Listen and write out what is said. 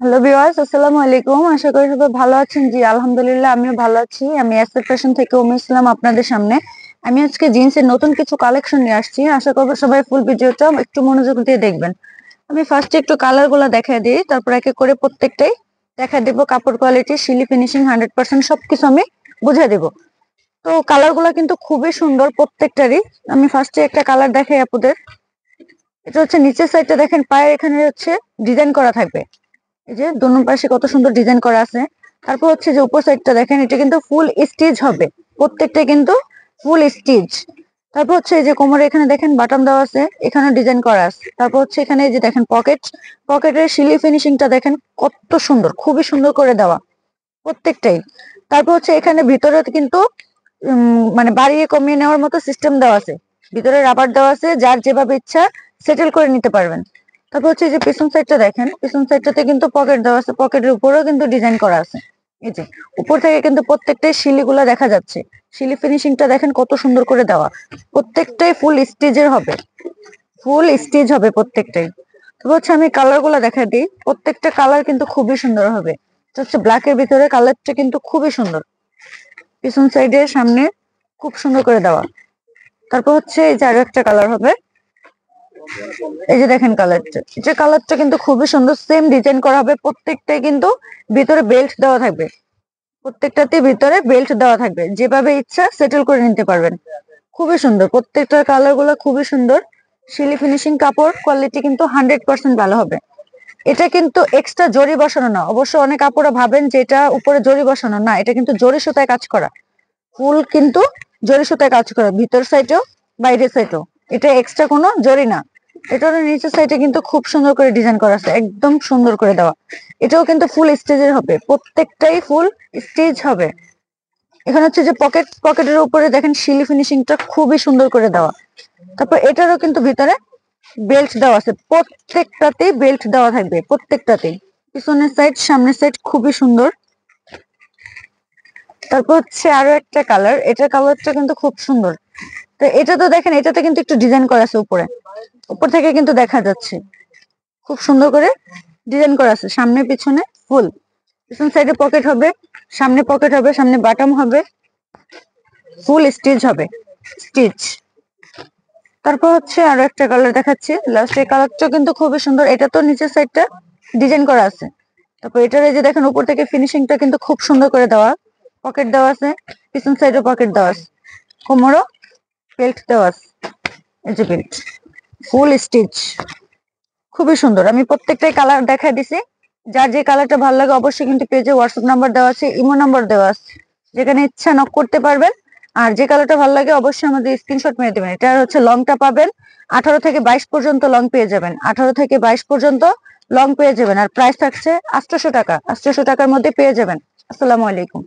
Hello viewers, আসসালামু আলাইকুম। আশা করি সবাই ভালো আছেন। জি আলহামদুলিল্লাহ, আমিও ভালো আছি। আমি এসএফ ফ্যাশন থেকে ইসলাম আপনাদের সামনে। আমি আজকে জিন্সের নতুন কিছু কালেকশন নিয়ে আসছি। আশা করব সবাই ফুল ভিডিওটা একটু মনোযোগ দিয়ে দেখবেন। আমি ফার্স্টে একটু কালার গুলা দেখায় দিই, তারপর একে করে প্রত্যেকটাই দেখা দিব। কাপড় কোয়ালিটি, শিলি ফিনিশিং 100% সবকিছু আমি বুঝিয়ে দিব। তো কালার গুলা কিন্তু খুবই সুন্দর প্রত্যেকটারই। আমি ফার্স্টে একটা কালার দেখাই আপনাদের। এটা হচ্ছে নিচের সাইডটা দেখেন, পায়ের এখানে হচ্ছে ডিজাইন করা থাকবে। এই যে দোনো পাশে কত সুন্দর ডিজাইন করা আছে। তারপর হচ্ছে যে উপর সাইডটা দেখেন, এটা কিন্তু ফুল স্টিচ হবে, প্রত্যেকটা কিন্তু ফুল স্টিচ। তারপর হচ্ছে এই যে কোমরে এখানে দেখেন বাটন দেওয়া আছে, এখানে ডিজাইন করা আছে। তারপর হচ্ছে এখানে এই যে দেখেন পকেটের শিলি ফিনিশিংটা দেখেন কত সুন্দর, খুবই সুন্দর করে দেওয়া প্রত্যেকটাই। তারপর হচ্ছে এখানে ভিতরে কিন্তু মানে বাড়িয়ে কমিয়ে নেওয়ার মতো সিস্টেম দেওয়া আছে, ভিতরে রাবার দেওয়া আছে, যার যেভাবে ইচ্ছা সেটেল করে নিতে পারবেন। তারপর হচ্ছে এই যে পিছন সাইডটা দেখেন, পিছন সাইডটাতে কিন্তু পকেট দেওয়া আছে, পকেটের উপরেও কিন্তু ডিজাইন করা আছে। এই যে উপর থেকে কিন্তু প্রত্যেকটাই শিলিগুলা দেখা যাচ্ছে, শিলি ফিনিশিংটা দেখেন কত সুন্দর করে দেওয়া। প্রত্যেকটাই ফুল স্টিচের হবে, ফুল স্টিচ হবে প্রত্যেকটাই। তারপর হচ্ছে আমি কালার গুলা দেখা দিই, প্রত্যেকটা কালার কিন্তু খুবই সুন্দর হবে। এটা হচ্ছে ব্ল্যাকের ভিতরে, কালারটা কিন্তু খুবই সুন্দর, পিছন সাইডে সামনে খুব সুন্দর করে দেওয়া। তারপর হচ্ছে এই যে আরো একটা কালার হবে, এই যে দেখেন কালারটা, যে কালারটা কিন্তু খুবই সুন্দর, সেম ডিজাইন করা হবে। প্রত্যেকটাই কিন্তু ভিতরে বেল্ট দেওয়া থাকবে, প্রত্যেকটাতে ভিতরে বেল্ট দেওয়া থাকবে, যেভাবে ইচ্ছা সেটেল করে নিতে পারবেন। খুবই সুন্দর, প্রত্যেকটা কালার গুলো খুবই সুন্দর। শিলি ফিনিশিং, কাপড় কোয়ালিটি কিন্তু 100% ভালো হবে। এটা কিন্তু এক্সট্রা জরি বসানো না, অবশ্য অনেক আপুরা ভাবেন যে এটা উপরে জরি বসানো, না, এটা কিন্তু জরি সুতায় কাজ করা, ফুল কিন্তু জরি সুতায় কাজ করা, ভিতর সাইডেও বাইরের সাইডেও। এটা এক্সট্রা কোনো জরি না। এটার নিচের সাইডে কিন্তু খুব সুন্দর করে ডিজাইন করা আছে, একদম সুন্দর করে দেওয়া। এটাও কিন্তু ফুল স্টেজের হবে, প্রত্যেকটাই ফুল স্টেজ হবে। এখানে হচ্ছে যে পকেটের উপরে দেখেন শিলি ফিনিশিংটা খুবই সুন্দর করে দেওয়া। তারপর এটারও কিন্তু ভিতরে বেল্ট দেওয়া আছে, প্রত্যেকটাতেই বেল্ট দেওয়া থাকবে, প্রত্যেকটাতেই। পিছনের সাইড সামনের সাইড খুবই সুন্দর। তারপর হচ্ছে আরো একটা কালার, এটার কালারটা কিন্তু খুব সুন্দর। তো এটা তো দেখেন, এটাতে কিন্তু একটু ডিজাইন করা আছে উপরে, উপর থেকে কিন্তু দেখা যাচ্ছে খুব সুন্দর করে ডিজাইন করা আছে, সামনে পিছনে ফুল। পিছন সাইডে পকেট হবে, সামনে পকেট হবে, সামনে বাটম হবে, ফুল স্টিচ হবে, স্টিচ। তারপর হচ্ছে আরো একটা কালার দেখাচ্ছি, লাস্ট এই কালারটা কিন্তু খুবই সুন্দর। এটা তো নিচের সাইডটা ডিজাইন করা আছে। তারপর এটার এই যে দেখেন উপর থেকে ফিনিশিংটা কিন্তু খুব সুন্দর করে দেওয়া, পকেট দেওয়া আছে, পিছন সাইডে পকেট দেওয়া আছে, কোমরও বেল্ট দেওয়া আছে, এই যে বেল্ট, ফুল স্টিচ, খুবই সুন্দর। আমি প্রত্যেকটাই কালার দেখা দিছি, যার যে কালারটা ভালো লাগে অবশ্যই কিন্তু পেজে হোয়াটসঅ্যাপ নাম্বার দেওয়া আছে, ইমো নাম্বার দেওয়া আছে, যেখানে ইচ্ছা নক করতে পারবেন। আর যে কালারটা ভালো লাগে অবশ্যই আমাদের স্ক্রিনশট মেরে দেবেন। এটা হচ্ছে লংটা পাবেন 18 থেকে 22 পর্যন্ত লং পেয়ে যাবেন, 18 থেকে 22 পর্যন্ত লং পেয়ে যাবেন। আর প্রাইস থাকছে 800 টাকা, 800 টাকার মধ্যে পেয়ে যাবেন। আসসালামু আলাইকুম।